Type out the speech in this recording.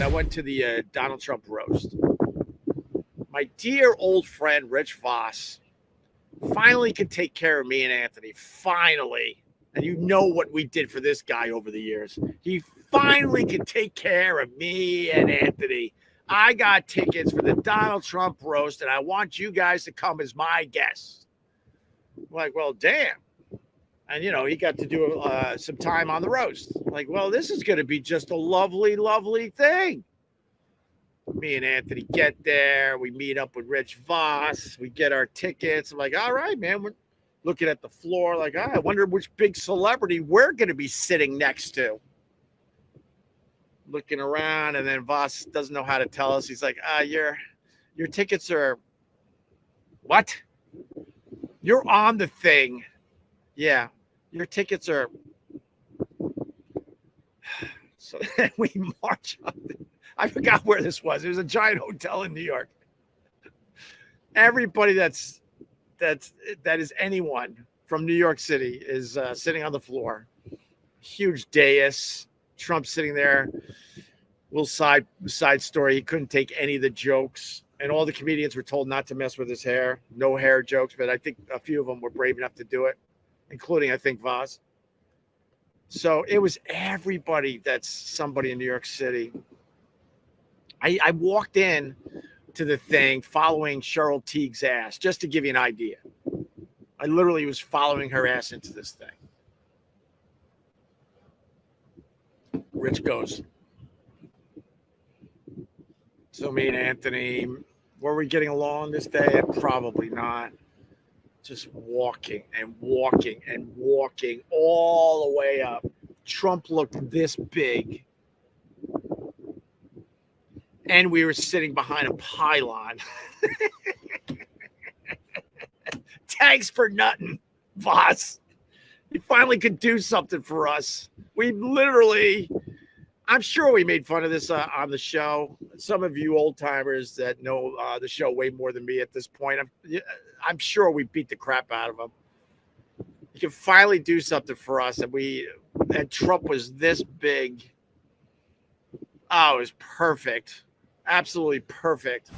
I went to the Donald Trump roast. My dear old friend, Rich Vos, finally could take care of me and Anthony. Finally. And you know what we did for this guy over the years. He finally could take care of me and Anthony. I got tickets for the Donald Trump roast, and I want you guys to come as my guests. I'm like, well, damn. And, he got to do some time on the roast. Like, well, this is going to be just a lovely, lovely thing. Me and Anthony get there. We meet up with Rich Vos. We get our tickets. I'm like, all right, man. We're looking at the floor like, I wonder which big celebrity we're going to be sitting next to. Looking around, and then Vos doesn't know how to tell us. He's like, your tickets are what? You're on the thing. Yeah, your tickets are. So we march up. I forgot where this was. It was a giant hotel in New York. Everybody that is anyone from New York City is sitting on the floor. Huge dais. Trump sitting there. Little side story. He couldn't take any of the jokes, and all the comedians were told not to mess with his hair. No hair jokes, but I think a few of them were brave enough to do it, including, I think, Vos. So it was everybody that's somebody in New York City. I walked in to the thing following Cheryl Teague's ass, just to give you an idea. I literally was following her ass into this thing. Rich goes, so me and Anthony, were we getting along this day? Probably not. Just walking and walking and walking all the way up. Trump looked this big. And we were sitting behind a pylon. Thanks for nothing, Vos. You finally could do something for us. We literally, I'm sure we made fun of this on the show. Some of you old timers that know the show way more than me at this point, I'm sure we beat the crap out of him. You can finally do something for us, and Trump was this big. Oh, it was perfect. Absolutely perfect.